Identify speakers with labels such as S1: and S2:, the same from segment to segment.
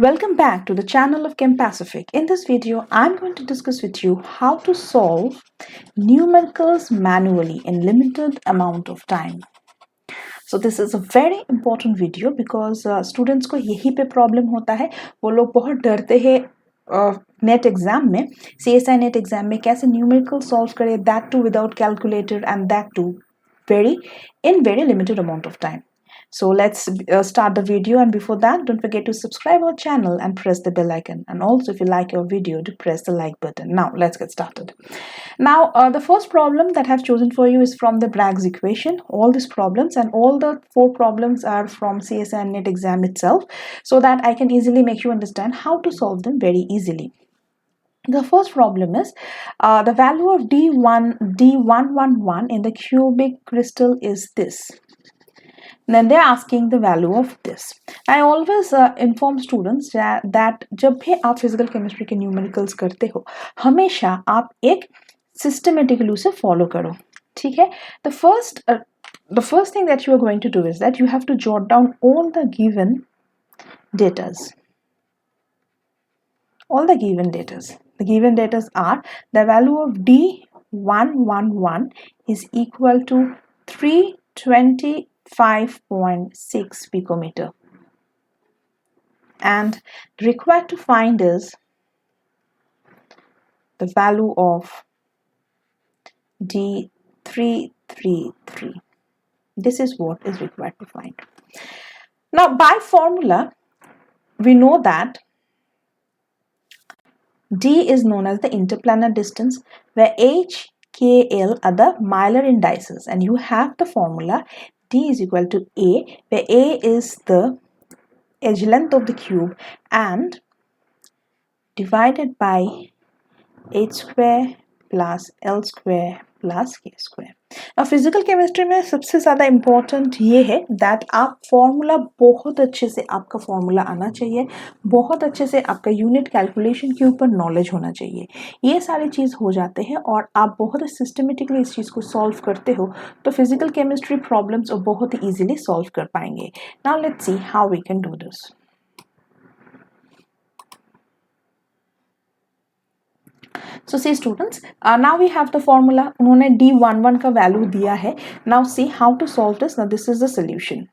S1: Welcome back to the channel of Chem Pacific. In this video, I'm going to discuss with you how to solve numericals manually in limited amount of time. So this is a very important video because students को यही पे problem होता है. वो लोग बहुत डरते हैं नेट एग्जाम में, CSI नेट एग्जाम में कैसे न्यूमेरिकल सॉल्व करें, that too without calculator and that too very limited amount of time. So let's start the video, and before that, don't forget to subscribe our channel and press the bell icon, and also if you like your video to press the like button. Now let's get started. Now the first problem that I've chosen for you is from the Bragg's equation. All these problems and all the 4 problems are from CSI and NET exam itself, so that I can easily make you understand how to solve them very easily. The first problem is the value of D111 in the cubic crystal is this. Then they're asking the value of this. I always inform students that जब भी आप physical chemistry के numericals करते हो, हमेशा आप एक systematically उसे follow करो, ठीक है? The first thing that you are going to do is that you have to jot down all the given datas. All the given datas. The given datas are the value of D111 is equal to 325.6 picometer, and required to find is the value of D333. This is what is required to find. Now by formula we know that D is known as the interplanar distance, where H, K, L are the Myler indices, and you have the formula D is equal to A, where A is the edge length of the cube and divided by H square plus L square plus K square. Now physical chemistry में सबसे ज़्यादा important ये है that आप formula बहुत अच्छे से आपका formula आना चाहिए, बहुत अच्छे से आपका unit calculation के ऊपर knowledge होना चाहिए. ये सारी चीज़ हो जाते हैं और आप बहुत systematically इस चीज़ को solve करते हो तो physical chemistry problems बहुत ही easily solve कर पाएंगे. Now let's see how we can do this. So see students, now we have the formula. उन्होंने D11 का value दिया है. Now see how to solve this. Now this is the solution.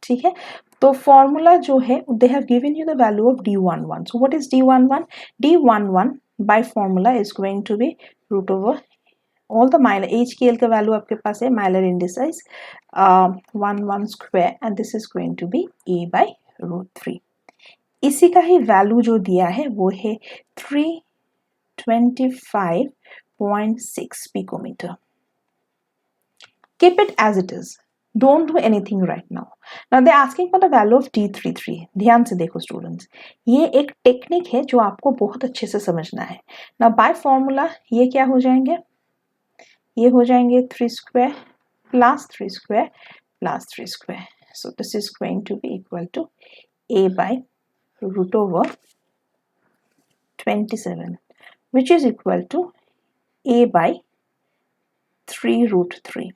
S1: ठीक है, तो formula जो है they have given you the value of D11. So what is D11? D11 by formula is going to be root over all the Myler. HKL का value आपके पास है Myler indices 1 square, and this is going to be A by root 3. इसी का ही value जो दिया है वो है 325.6 picometer. Keep it as it is. Don't do anything right now. Now they're asking for the value of D33. ध्यान से देखो स्टूडेंट्स, ये एक टेक्निक है जो आपको बहुत अच्छे से समझना है. Now by formula ये क्या हो जाएंगे? ये हो जाएंगे 3 square plus 3 square plus 3 square. So this is going to be equal to A by root over 27, which is equal to A by 3 root 3.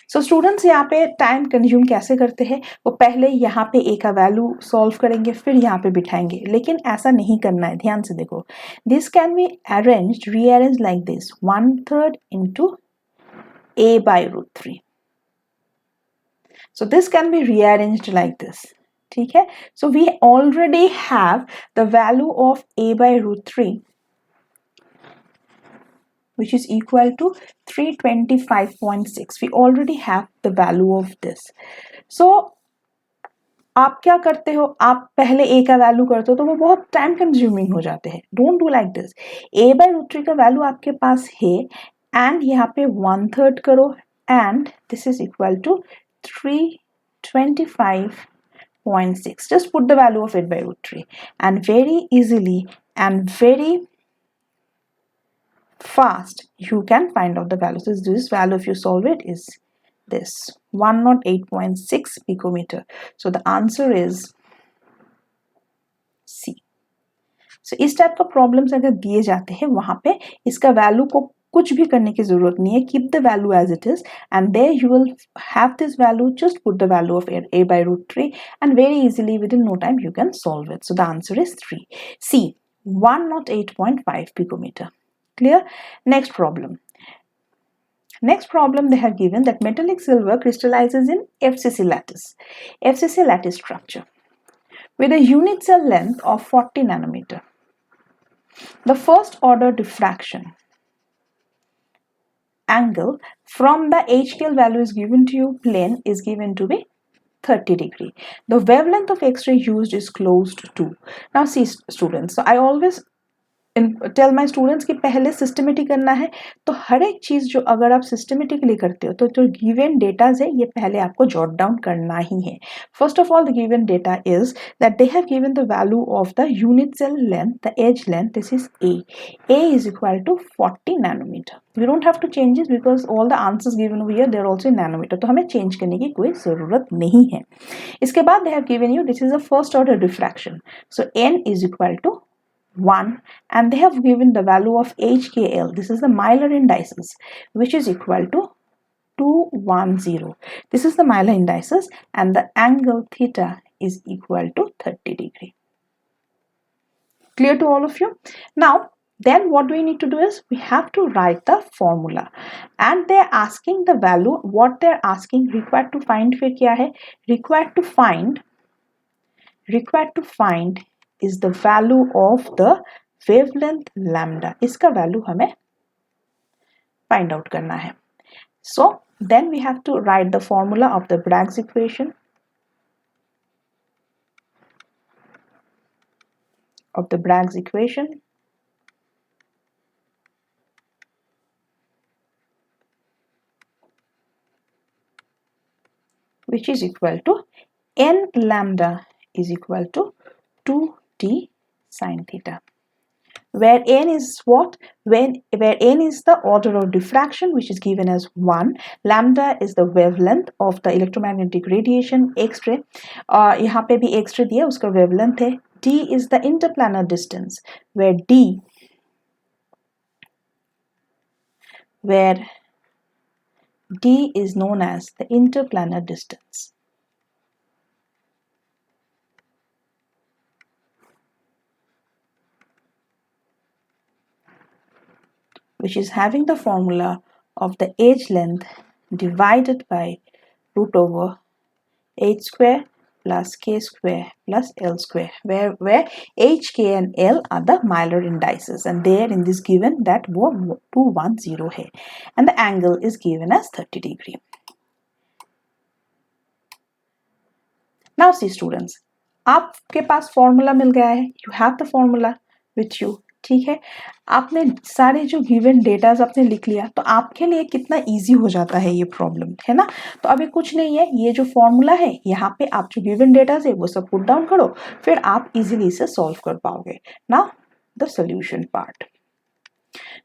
S1: So students यहाँ पे टाइम कंज्यूम कैसे करते हैं, वो पहले यहाँ पे A का वैल्यू सॉल्व करेंगे फिर यहाँ पे बिठाएंगे, लेकिन ऐसा नहीं करना है. ध्यान से देखो, this can be arranged rearrange like this 1/3 into A by root 3. So this can be rearranged like this. ठीक है, so we already have the value of A by root 3, which is equal to 325.6. We already have the value of this. So आप क्या करते हो, आप पहले A का value करते हो तो वो बहुत टाइम कंज्यूमिंग हो जाते हैं. Don't do like this. A by root 3 का वैल्यू आपके पास है एंड यहाँ पे 1/3 करो and this is equal to 325.6. Just put the value of it by root 3 and very easily and very fast you can find out the value. So this value, if you solve it, is this 108.6 picometer. So the answer is C. So इस type का problems अगर दिए जाते हैं वहां पे इसका value को कुछ भी करने की जरूरत नहीं है. Keep the value as it is and there you will have this value. Just put the value of a by root 3 and very easily within no time you can solve it. So the answer is 3. C. 108.5 picometer. Clear? Next problem. Next problem, they have given that metallic silver crystallizes in FCC lattice. FCC lattice structure with a unit cell length of 40 nanometer. The first order diffraction angle from the HKL value is given to you, plane is given to be 30 degree. The wavelength of X-ray used is close to 2. Now see students, so I always tell my students कि पहले systematic करना है. तो हर एक चीज़ जो अगर आप systematically करते हो तो जो गिवन डेटाज है ये पहले आपको जॉट डाउन करना ही है. First of all the given data is that they have given the value of the unit cell length, the edge length. This is a is equal to 40 nanometre. We don't have to change it because all the answers given over here they are also in nanometre, तो हमें change करने की कोई ज़रूरत नहीं है. इसके बाद they have given you this is a first order diffraction. So n is equal to 1 and they have given the value of HKL. This is the Myler indices which is equal to 210. This is the Myler indices and the angle theta is equal to 30 degree. Clear to all of you? Now then what we need to do is we have to write the formula and they are asking the value. What they are asking required to find फिर क्या है? Required to find is the value of the wavelength lambda. इसका value हमें find out करना है. So then we have to write the formula of the Bragg's equation which is equal to n lambda is equal to 2t sin theta, where n is what? Where n is the order of diffraction which is given as 1, lambda is the wavelength of the electromagnetic radiation X-ray. यहाँ पे भी X-ray दिया उसका wavelength है. d is the interplanar distance where d is known as the interplanar distance. Which is having the formula of the edge length divided by root over h square plus k square plus l square, where h, k and l are the Myler indices and there in this given that वो 210 है and the angle is given as 30 degree. Now see students, आपके पास formula मिल गया है. You have the formula with you. ठीक है, आपने सारे जो गिवन डेटाज आपने लिख लिया तो आपके लिए कितना इजी हो जाता है ये प्रॉब्लम, है ना. तो अभी कुछ नहीं है, ये जो फॉर्मूला है यहाँ पे आप जो गिवन डेटाज है वो सब पुट डाउन करो, फिर आप इजीली इसे सॉल्व कर पाओगे. Now the solution part.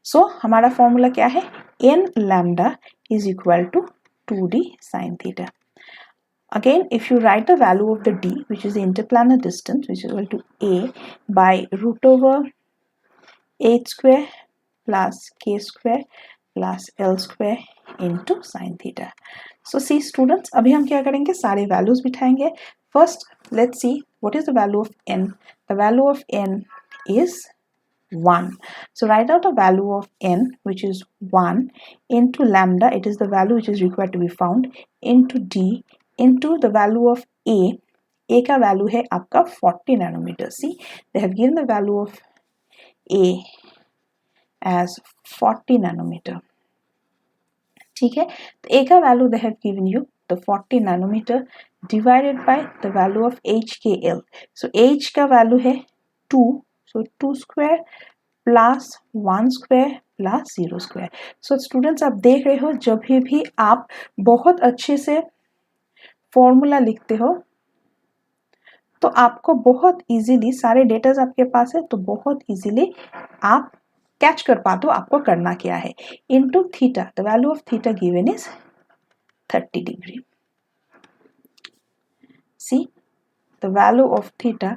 S1: So हमारा फॉर्मूला क्या है? n lambda is equal to 2d sin theta. Again, if you write the value of the d, which is the interplanar distance, which is equal to a by root over h square plus k square plus l square into sin theta. So see students, अभी हम क्या करेंगे? सारे values बिठाएंगे. First, let's see what is the value of n. The value of n is 1. So write out the value of n, which is 1, into lambda, it is the value which is required to be found, into d, into the value of a. A का value है आपका 40 nanometer. See, they have given the value of a as 40 nanometer. ठीक है, तो a का value they have given you the 40 nanometer divided by the value of HKL. So h का value है 2, so 2 square plus 1 square plus 0 square. So students, आप देख रहे हो जब भी आप बहुत अच्छे से फॉर्मूला लिखते हो तो आपको बहुत इजीली सारे डेटाज आपके पास है तो बहुत इजीली आप कैच कर पाते हो आपको करना क्या है. Into theta, the value of theta given is 30 degree. See, the value of theta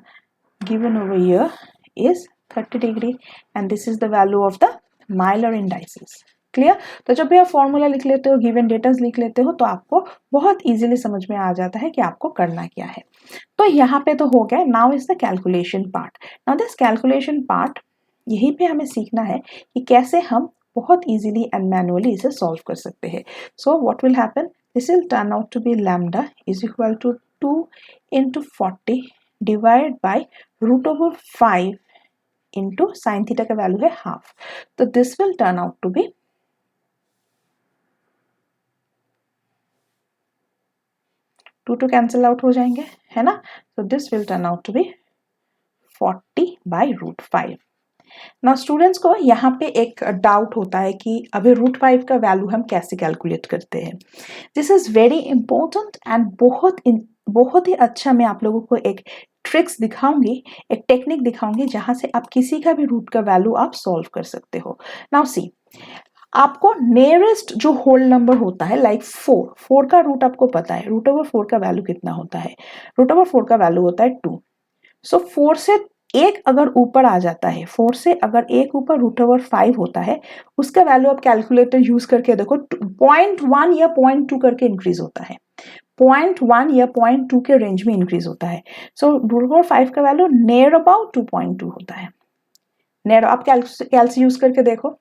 S1: given over here is 30 degree and this is the value of the Myler indices. Clear. तो जब भी आप फॉर्मूला लिख लेते हो, गिवन डेटास लिख लेते हो, तो आपको बहुत इजीली समझ में आ जाता है कि आपको करना क्या है। तो यहाँ पे तो हो गया। Now is the calculation part. Now this calculation part, यहीं पे हमें सीखना है कि कैसे हम बहुत इजीली एंड मैनुअली इसे सॉल्व कर सकते हैं। So what will happen, this will turn out to be lambda is equal to 2 into 40 divide by √5 into sine theta का वैल्यू है हाफ। तो this will turn out to be 2 cancel out हो जाएंगे, है ना। So this will turn out to be 40/√5। Now students को यहाँ पे एक डाउट होता है कि अभी √5 का वैल्यू हम कैसे कैलकुलेट करते हैं। This is very important and बहुत ही अच्छा मैं आप लोगों को एक ट्रिक्स दिखाऊंगी, एक टेक्निक दिखाऊंगी जहां से आप किसी का भी रूट का वैल्यू आप सॉल्व कर सकते हो। नाउ सी, आपको नियरेस्ट जो होल नंबर होता है लाइक 4 का रूट आपको पता है, √4 का वैल्यू कितना होता है, √4 का वैल्यू होता है 2। सो 4 से एक अगर ऊपर आ जाता है, 4 से अगर एक ऊपर √5 होता है, उसका वैल्यू आप कैलकुलेटर यूज करके देखो, 0.1 या 0.2 करके इंक्रीज होता है, 0.1 या 0.2 के रेंज में इंक्रीज होता है। सो √5 का वैल्यू नियर अबाउट 2.2 होता है। नियर आप कैलसी यूज करके देखो,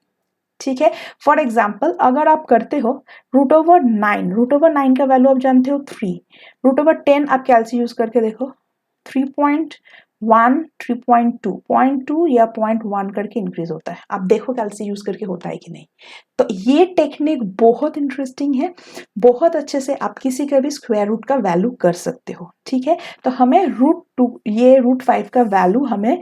S1: ठीक है। फॉर एग्जाम्पल अगर आप करते हो √9 का वैल्यू आप जानते हो 3, √10 आप कैलसी यूज करके देखो 3.1, 3.2, 0.2 या 0.1 करके इंक्रीज होता है। आप देखो कैलसी यूज करके होता है कि नहीं। तो ये टेक्निक बहुत इंटरेस्टिंग है, बहुत अच्छे से आप किसी का भी स्क्वायर रूट का वैल्यू कर सकते हो, ठीक है। तो हमें √2 ये √5 का वैल्यू हमें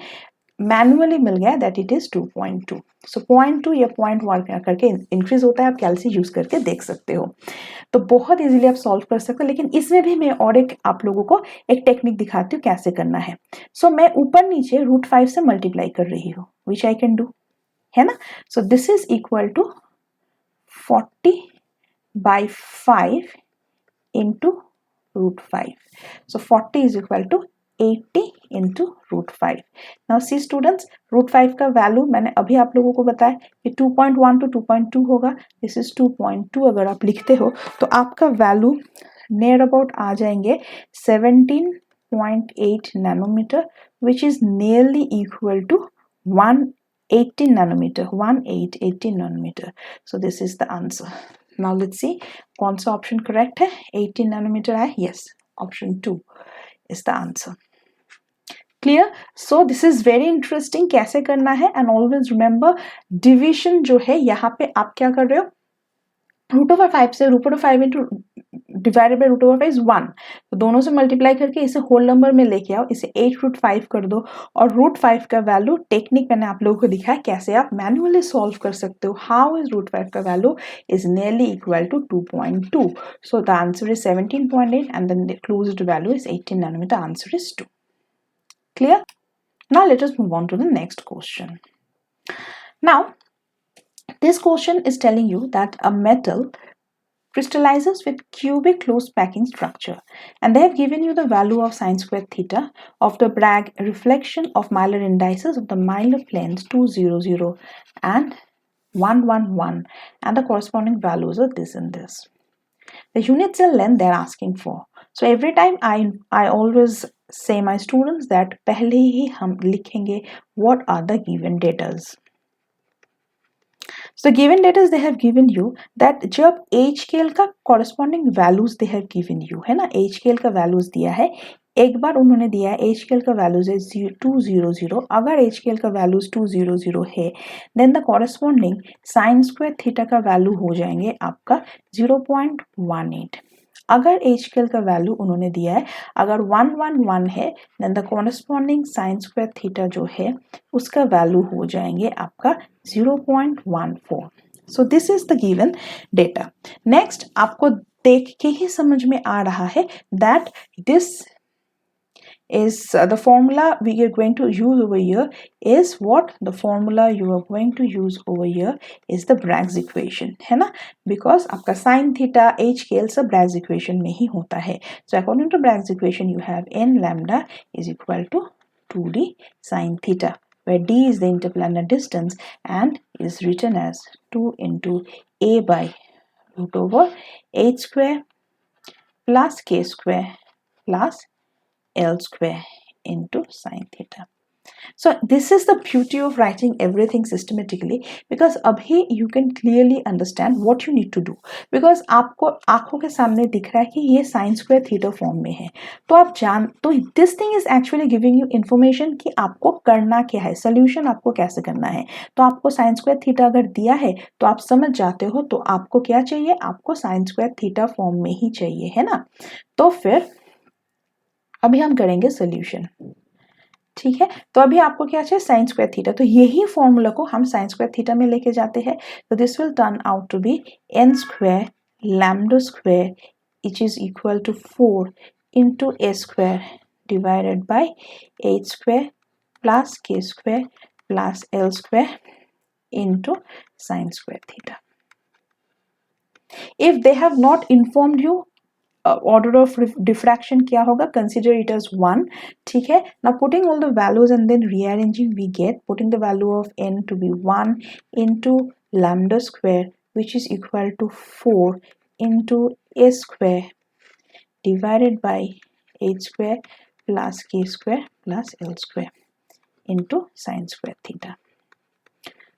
S1: मैनुअली मिल गया, दैट इट इज 2.2। सो 0.2 या 0.1 करके इंक्रीज होता है, आप कैलसी यूज करके देख सकते हो। तो बहुत इजीली आप सॉल्व कर सकते हो। लेकिन इसमें भी मैं और एक आप लोगों को एक टेक्निक दिखाती हूँ कैसे करना है। सो मैं ऊपर नीचे √5 से मल्टीप्लाई कर रही हूँ, विच आई कैन डू, है ना। So this is equal to 40/5 into √5. So 40 is equal to 80 into √5. Now see students, √5 का वैल्यू मैंने अभी आप लोगों को बताया कि 2.1 to 2.2 होगा। This is 2.2। अगर आप लिखते हो तो आपका वैल्यू नियर अबाउट आ जाएंगे 17.8 nanometre, which is nearly equal to 180 nanometre, 1880 nanometre. So this is the answer. Now let's see कौन सा ऑप्शन करेक्ट है। 18 नैनोमीटर है, yes, option 2 is the answer. Clear. So this is very interesting कैसे करना है। And always remember, division जो है यहाँ पे आप क्या कर रहे हो, √5 से √5 इंटू डिवाइडेड बाय √5 इज 1, तो दोनों से मल्टीप्लाई करके इसे होल नंबर में लेके आओ, इसे 8√5 कर दो और √5 का वैल्यू टेक्निक मैंने आप लोगों को दिखाया कैसे आप मैनुअली सॉल्व कर सकते हो। हाउ इज √5 का value is nearly equal to 2.2। So the answer is 17.8 and the closed value is 18 nanometre. Answer is 2। Clear. Now let us move on to the next question. Now this question is telling you that a metal crystallizes with cubic closed packing structure, and they have given you the value of sine squared theta of the Bragg reflection of Mylar indices of the Mylar planes 200 and 111, and the corresponding values are this and this. The unit cell length they are asking for. So every time I always say my students that पहले ही हम लिखेंगे what are the given datas. So given data they have given you that जब H scale का corresponding values they have given you, है ना, H scale का values दिया है, एक बार उन्होंने दिया है H scale का values है 200, अगर H scale का values 200 है then the corresponding sin square theta का value हो जाएंगे आपका 0.18। अगर H scale का वैल्यू उन्होंने दिया है अगर 111 है then the corresponding sin square theta जो है उसका वैल्यू हो जाएंगे आपका 0.14। So this is the given data. Next आपको देख के ही समझ में आ रहा है that this is the formula we are going to use over here is what? The formula you are going to use over here is the Bragg's equation, है ना, because आपका sin theta H scale सब Bragg's equation में ही होता है। So according to Bragg's equation you have n lambda is equal to 2d sin theta, where d is the interplanar distance and is written as 2 into a by root over h square plus k square plus L square into sine theta. So this is the beauty of writing everything systematically, because abhi you can clearly understand what you need to do, because आपको आंखों के सामने दिख रहा है कि ये sin square theta form में है, तो आप जान तो this thing is actually giving you information कि आपको करना क्या है, solution आपको कैसे करना है। तो आपको sin square theta अगर दिया है तो आप समझ जाते हो, तो आपको क्या चाहिए, आपको sin square theta फॉर्म में ही चाहिए, है ना। तो फिर अभी हम करेंगे सोल्यूशन, ठीक है। तो अभी आपको क्या चाहिए, साइन स्क्वायर थीटा, तो यही फॉर्मूला को हम साइन स्क्वायर थीटा में लेके जाते हैं। तो this will turn out to be n square lambda square which is equal to 4 into a square divided by h square plus k square plus l square into sin square theta. If they have not informed you order of diffraction क्या होगा, consider it as 1, ठीक है। Now putting all the values and then rearranging, we get putting the value of n to be 1 into lambda square which is equal to 4 into a square divided by h square plus k square plus l square into sin square theta.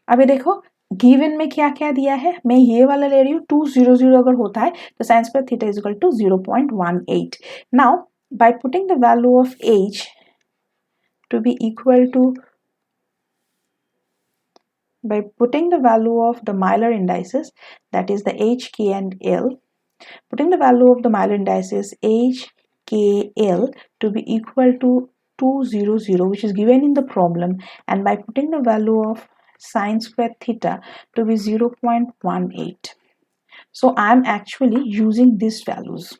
S1: अभी देखो given में क्या क्या दिया है, मैं ये वाला ले रही हूँ 200 अगर होता है तो sin square theta is equal to 0.18. Now by putting the value of h to be equal to, by putting the value of the Euler indices, that is the h, k and l, putting the value of the Euler indices h, k, l to be equal to 200 which is given in the problem, and by putting the value of sin square theta to be 0.18. So I am actually using these values.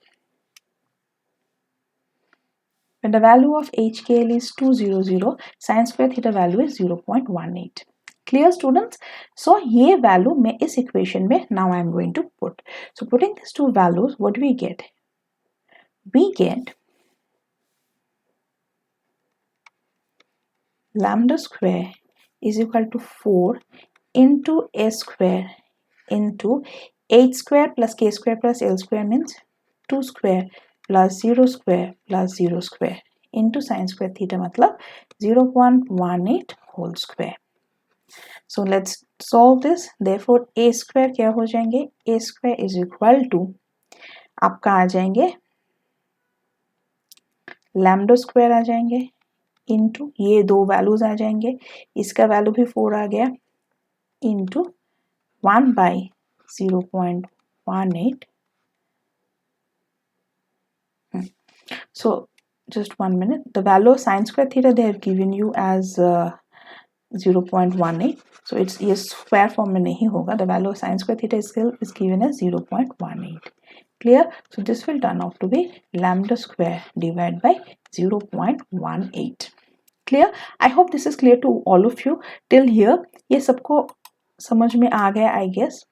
S1: When the value of HKL is 200, sin square theta value is 0.18. Clear students? So ये value मैं इस equation में now I am going to put. So putting these two values, what do we get? We get lambda square is equal to 4 into a square into h square plus k square plus l square means 2 square plus 0 square plus 0 square into sin square theta मतलब 0.18 whole square. So let's solve this. Therefore a square क्या हो जाएंगे, a square is equal to आपका आ जाएंगे lambda square आ जाएंगे into ये दो values आ जाएंगे, इसका वैल्यू भी 4 आ गया, into 1 by 0.18. So just 1 minute, the value of sin square theta they have given you as 0.18. So it's ये square form में नहीं होगा, the value of sin square theta is given as 0.18. Clear? So this will turn out to be lambda square divided by 0.18. Clear? I hope this is clear to all of you till here. ये सबको समझ में आ गया I guess.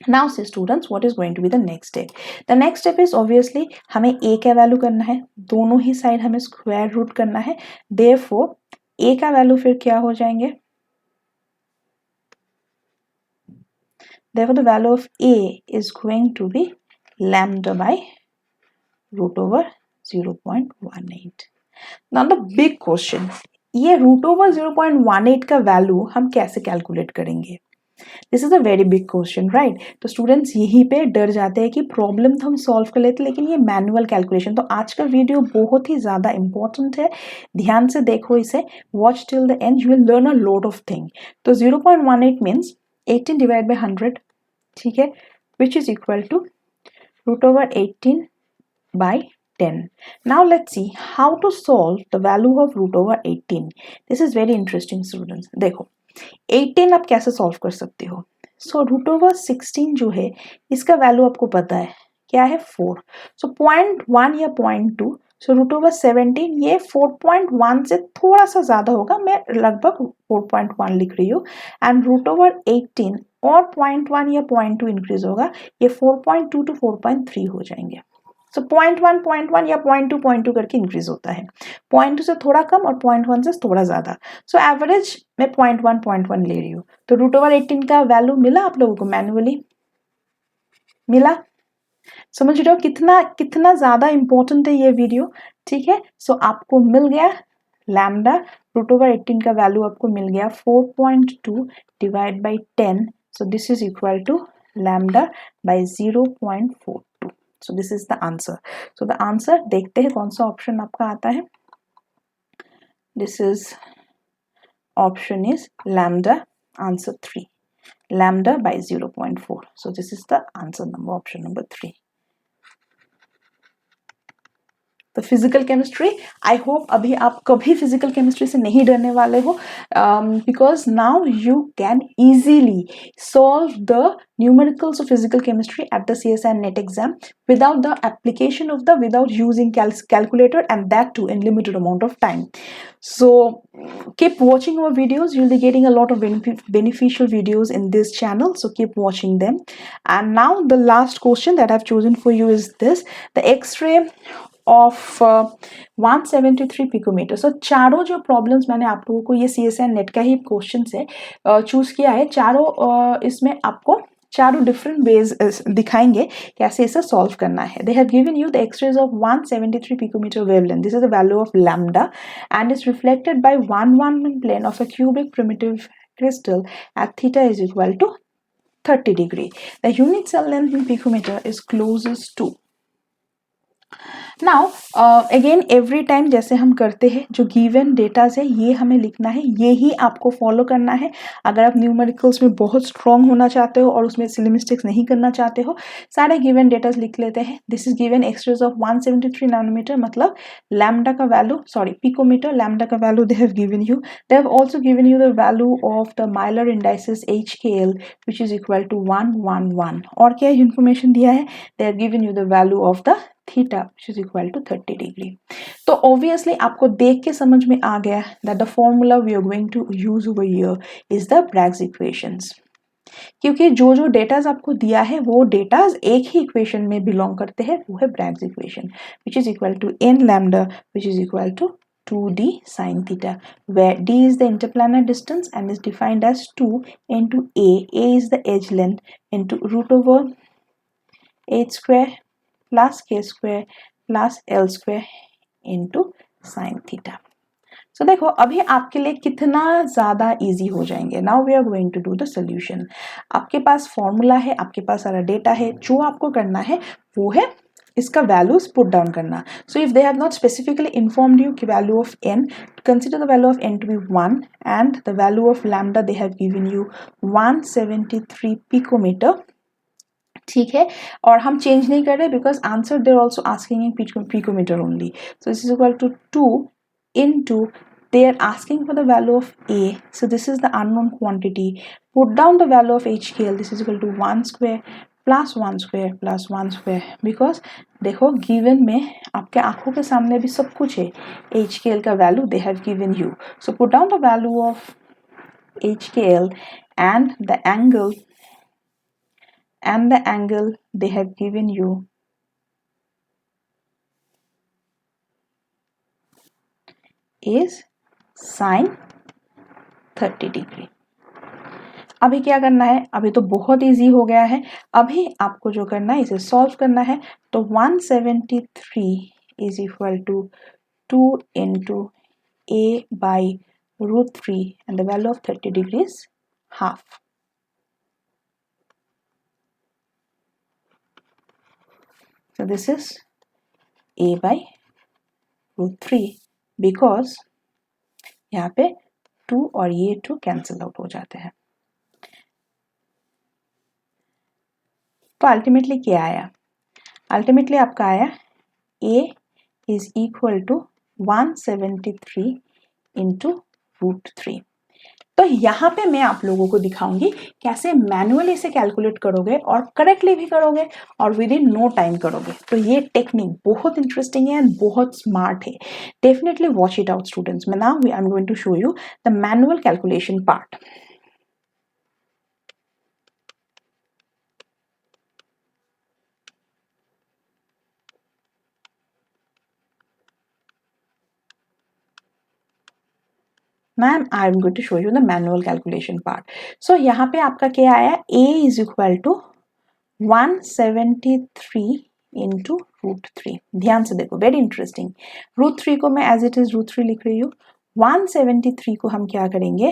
S1: Now see students, what is going to be the next step? The next step is obviously हमें a का value करना है, दोनों ही साइड हमें स्क्वायर रूट करना है, therefore a का वैल्यू फिर क्या हो जाएंगे, therefore the value of a is going to be lambda by root over 0.18. Now the big question, ये root over 0.18 का वैल्यू हम कैसे कैलकुलेट करेंगे? This is a very big question right. तो स्टूडेंट्स यहीं पे डर जाते हैं कि प्रॉब्लम तो हम सॉल्व कर लेते लेकिन ये मैनुअल कैलकुलेशन। तो आज का वीडियो बहुत ही ज़्यादा इंपॉर्टेंट है, ध्यान से देखो इसे, watch till the end, you will learn a lot of thing. तो 0.18 मीन्स 18 डिवाइड बाई 100, ठीक है, which is equal to root over 18 by 10. Now let's see how to solve the value of root over 18. This is very interesting students. देखो 18 आप कैसे solve कर सकते हो? So root over 16 जो है इसका वैल्यू आपको पता है क्या है, 4. सो 0.1 या 0.2, सो रूट ओवर 17 ये 4.1 से थोड़ा सा ज्यादा होगा, मैं लगभग 4.1 लिख रही हूँ, एंड रूट ओवर 18 और 0.1 या 0.2 इंक्रीज होगा, ये 4.2 to 4.3 हो जाएंगे. सो 0.1 या 0.2 करके इंक्रीज होता है, 0.2 से थोड़ा कम और 0.1 से थोड़ा ज्यादा। सो एवरेज मैं 0.1 ले रही हूँ। तो √18 का वैल्यू मिला आप लोगों को मैनुअली, मिला? समझ रहे हो कितना कितना ज्यादा इंपॉर्टेंट है ये वीडियो, ठीक है। सो आपको मिल गया लैम्डा √18 का वैल्यू आपको मिल गया 4.2 divide by 10, so this is equal to lambda by 0.42। So this is the answer. So the answer देखते हैं कौन सा ऑप्शन आपका आता है। This is option is lambda, answer 3, lambda by 0.4. So this is the answer number, option number 3. तो physical chemistry, I hope अभी आप कभी फिजिकल केमिस्ट्री से नहीं डरने वाले हो, because now you can easily solve the numericals of physical chemistry at the CSIR NET exam without the application of the, without using calculator, and that too in limited amount of time. So keep watching our videos, you'll be getting a lot of beneficial videos in this channel, so keep watching them. And now the last question that I've chosen for you is this: the X-ray of 173 picometre. So चारों जो problems मैंने आप लोगों को ये CSIR NET का ही question से choose किया है, चारों इसमें आपको चारों डिफरेंट वेज दिखाएंगे कैसे इसे सॉल्व करना है। They have given you the X-rays of 173 picometre wavelength, this is the value of lambda and is reflected by 1 plane of a cubic primitive crystal at theta is equal to 30 degree. The unit cell length in picometer is closest to। Now again every time जैसे हम करते हैं, जो given datas है ये हमें लिखना है, ये ही आपको फॉलो करना है अगर आप न्यूमेरिकल्स में बहुत स्ट्रॉन्ग होना चाहते हो और उसमें सिली मिस्टेक्स नहीं करना चाहते हो। सारे गिवन डेटाज लिख लेते हैं। This is given X-rays of 173 nanometre, मतलब लैम्डा का वैल्यू, सॉरी पिकोमीटर, लैम्डा का value they have given you. They have also given you the value of the Miller indices HKL which is equal to 111। और क्या information दिया है? They have given you the value of the theta which is equal to 30 degree। तो obviously आपको देख के समझ में आ गया that the formula we are going to use over here is the Bragg's equations। क्योंकि जो जो डेटाज आपको दिया है वो डेटाज एक ही इक्वेशन में बिलोंग करते हैं, वो है Bragg's equation which is equal to n lambda which is equal to 2d sin theta, where d is the interplanar distance and is defined as 2 into a is the edge length, into root over h square plus k square plus l square into sin theta। सो देखो अभी आपके लिए कितना ज्यादा easy हो जाएंगे। Now we are going to do the solution. आपके पास फॉर्मूला है, आपके पास सारा डेटा है, जो आपको करना है वो है इसका वैल्यूज पुट डाउन करना। So if they have not specifically informed you कि value of n, consider the value of n to be 1 and the value of lambda they have given you 173 picometer, ठीक है। और हम change नहीं कर रहे because answer they're also asking in picometre only. So this is equal to 2 into they are asking for the value of a, so this is the unknown quantity, put down the value of HKL, this is equal to 1 square plus 1 square plus 1 square, because देखो given में आपके आंखों के सामने भी सब कुछ है। HKL का value they have given you, so put down the value of HKL and the angle they have given you is sin 30 degree. अभी क्या करना है? अभी तो बहुत इजी हो गया है। अभी आपको जो करना है इसे सॉल्व करना है। तो 173 is equal to 2 into a by √3 and the value of 30 degree is half। So this is a by √3 because यहाँ पे 2 और ये 2 कैंसिल आउट हो जाते हैं। तो अल्टीमेटली क्या आया? अल्टीमेटली आपका आया a is equal to 173 into √3। तो यहाँ पे मैं आप लोगों को दिखाऊंगी कैसे मैनुअली इसे कैलकुलेट करोगे और करेक्टली भी करोगे और विद इन नो टाइम करोगे। तो ये टेक्निक बहुत इंटरेस्टिंग है एंड बहुत स्मार्ट है। Definitely watch it out students. मैं now I am going to show you the manual calculation part. Ma'am I am going to show you the manual calculation part. So यहाँ पे आपका क्या आया, a is equal to 173 into √3. ध्यान से देखो, very interesting. √3 को मैं एज इट इज √3 लिख रही हूँ. 173 को हम क्या करेंगे,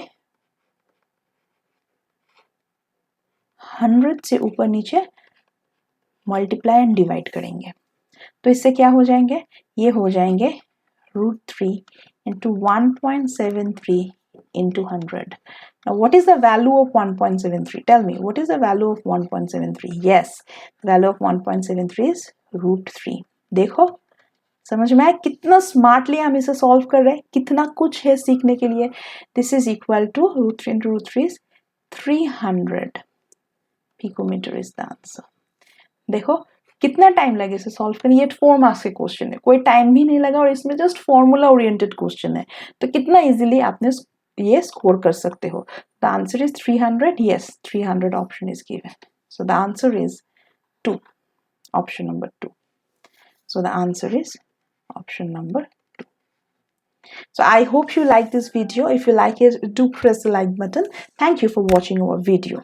S1: 100 से ऊपर नीचे मल्टीप्लाई एंड डिवाइड करेंगे. तो इससे क्या हो जाएंगे, ये हो जाएंगे √3 into 1.73 into 100. Now, what is the value of 1.73? Tell me, what is the value of 1.73? Yes, the value of 1.73 is √3. देखो, समझ में आया कितना स्मार्टली हम इसे सॉल्व कर रहे हैं, कितना कुछ है सीखने के लिए. This is equal to √3 into √3 is 300 picometer is the answer. देखो कितना टाइम लगे इसे सॉल्व करने. ये 4 मार्क्स के क्वेश्चन है, कोई टाइम भी नहीं लगा और इसमें जस्ट फॉर्मूला ओरिएंटेड क्वेश्चन है. तो कितना इजीली आपने ये स्कोर कर सकते हो. The answer is 300. Yes, 300 option is given. So the answer is 2, option number 2. So the answer is option number 2. So I hope you like this video. If you like it, do press the like button. Thank you for watching our video.